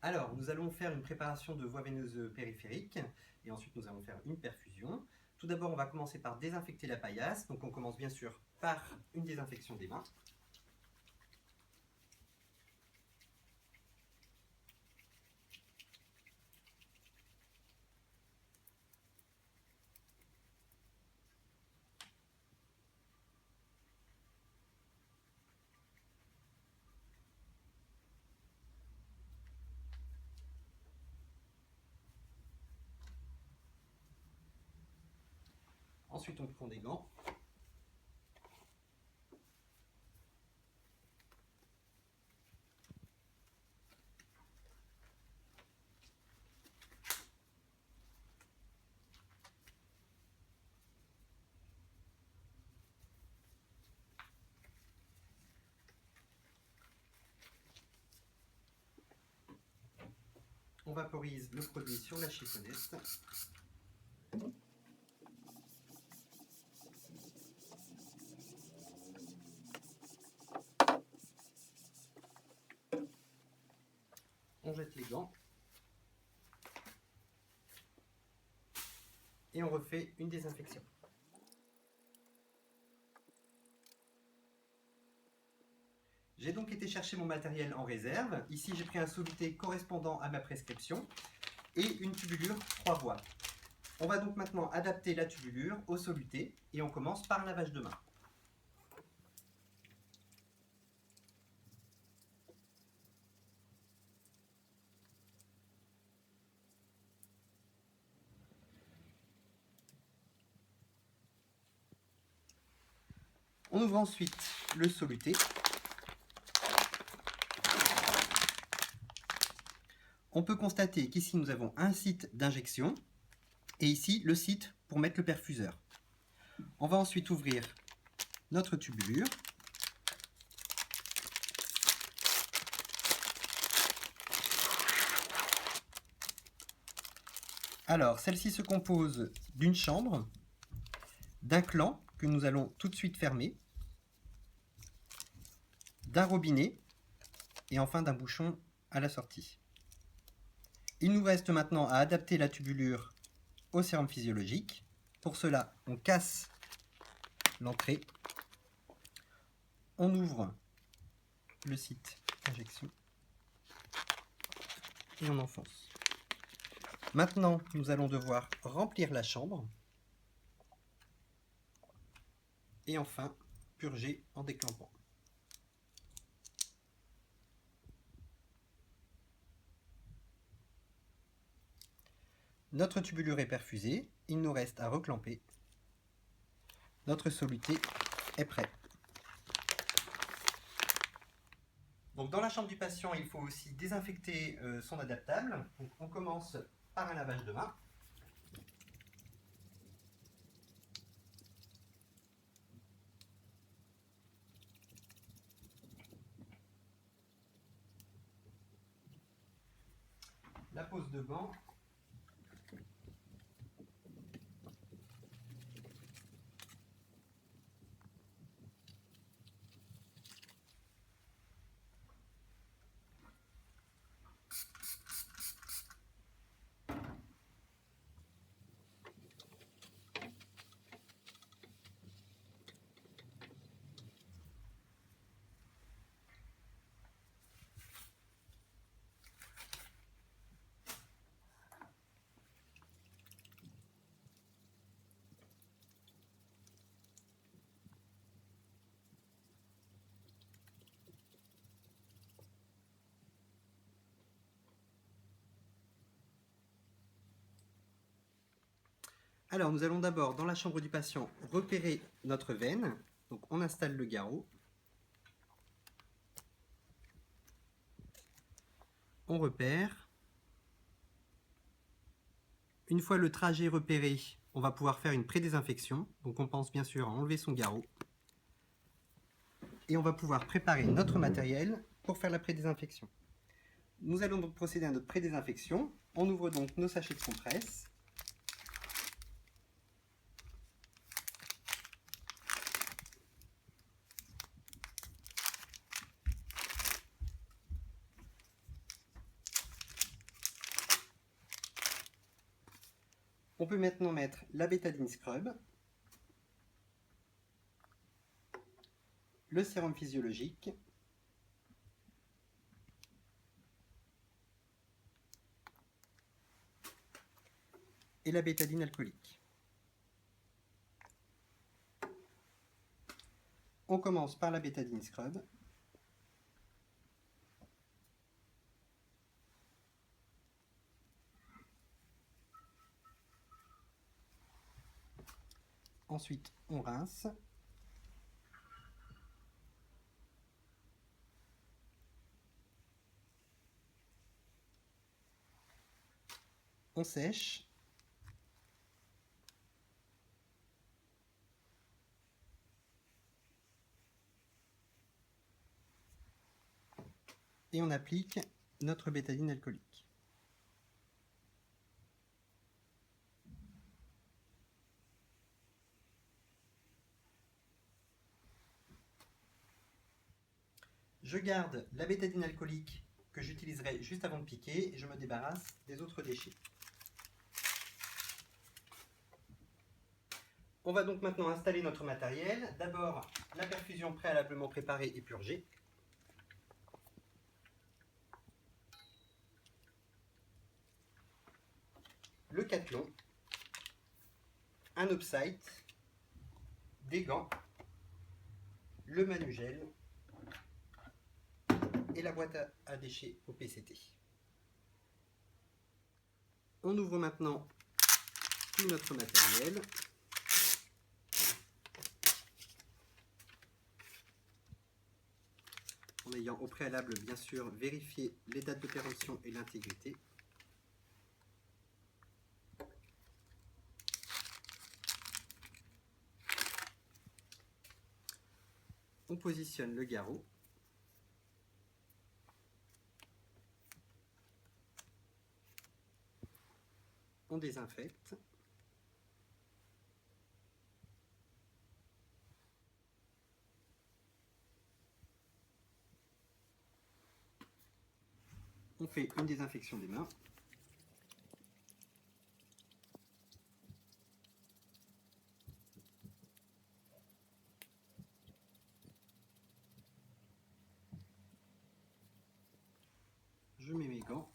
Alors, nous allons faire une préparation de voie veineuse périphérique et ensuite nous allons faire une perfusion. Tout d'abord, on va commencer par désinfecter la paillasse. Donc, on commence bien sûr par une désinfection des mains. Ensuite, on prend des gants. On vaporise le produit sur la chiffonnette. On jette les gants. Et on refait une désinfection. J'ai donc été chercher mon matériel en réserve. Ici, j'ai pris un soluté correspondant à ma prescription et une tubulure 3 voies. On va donc maintenant adapter la tubulure au soluté et on commence par un lavage de main. On ouvre ensuite le soluté. On peut constater qu'ici nous avons un site d'injection et ici le site pour mettre le perfuseur. On va ensuite ouvrir notre tubulure. Alors, celle-ci se compose d'une chambre, d'un clan que nous allons tout de suite fermer, d'un robinet et enfin d'un bouchon à la sortie. Il nous reste maintenant à adapter la tubulure au sérum physiologique. Pour cela, on casse l'entrée, on ouvre le site d'injection et on enfonce. Maintenant, nous allons devoir remplir la chambre et enfin purger en déclampant. Notre tubulure est perfusée, il nous reste à reclamper. Notre soluté est prêt. Donc dans la chambre du patient, il faut aussi désinfecter son adaptable. Donc on commence par un lavage de main. La pose de gants. Alors nous allons d'abord dans la chambre du patient repérer notre veine. Donc on installe le garrot. On repère. Une fois le trajet repéré, on va pouvoir faire une pré-désinfection. Donc on pense bien sûr à enlever son garrot. Et on va pouvoir préparer notre matériel pour faire la pré-désinfection. Nous allons donc procéder à notre pré-désinfection. On ouvre donc nos sachets de compresse. On peut maintenant mettre la bétadine scrub, le sérum physiologique et la bétadine alcoolique. On commence par la bétadine scrub. Ensuite, on rince. On sèche. Et on applique notre bétadine alcoolique. Je garde la bétadine alcoolique que j'utiliserai juste avant de piquer et je me débarrasse des autres déchets. On va donc maintenant installer notre matériel. D'abord, la perfusion préalablement préparée et purgée. Le cathlon, un upside, des gants, le manugel et la boîte à déchets au PCT. On ouvre maintenant tout notre matériel. En ayant au préalable bien sûr vérifié les dates de péremption et l'intégrité. On positionne le garrot. On désinfecte. On fait une désinfection des mains. Je mets mes gants.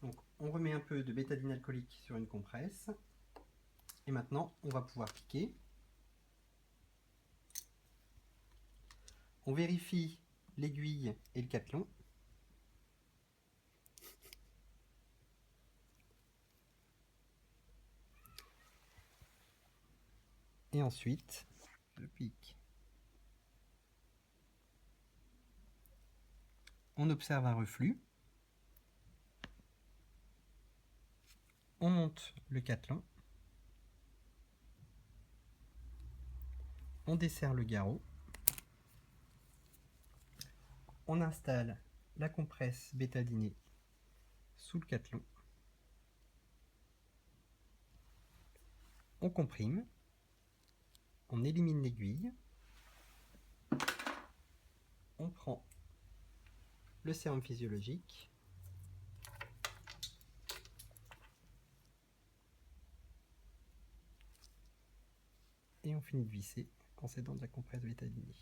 Donc, on remet un peu de bétadine alcoolique sur une compresse. Et maintenant, on va pouvoir piquer. On vérifie l'aiguille et le cathlon. Et ensuite, je pique. On observe un reflux. On monte le cathlon. On desserre le garrot. On installe la compresse bétadinée sous le cathlon. On comprime. On élimine l'aiguille. On prend le sérum physiologique. Et on finit de visser en s'aidant de la compresse bétadinée.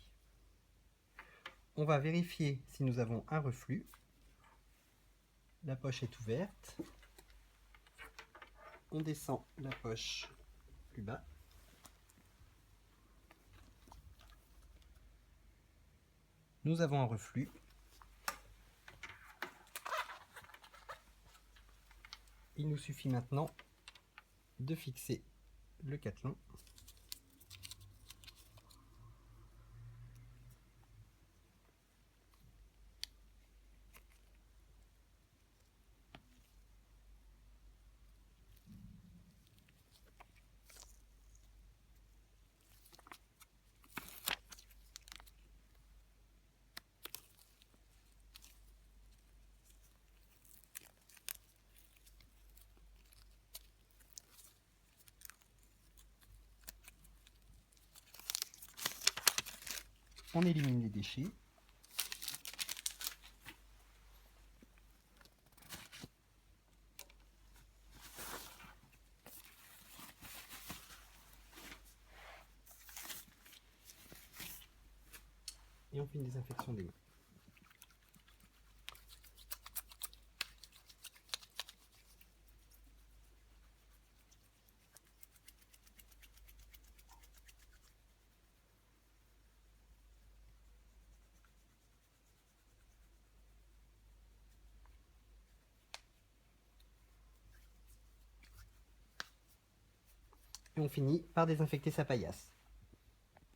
On va vérifier si nous avons un reflux. La poche est ouverte. On descend la poche plus bas. Nous avons un reflux. Il nous suffit maintenant de fixer le cathlon. On élimine les déchets. Et on fait une désinfection des mains. Et on finit par désinfecter sa paillasse.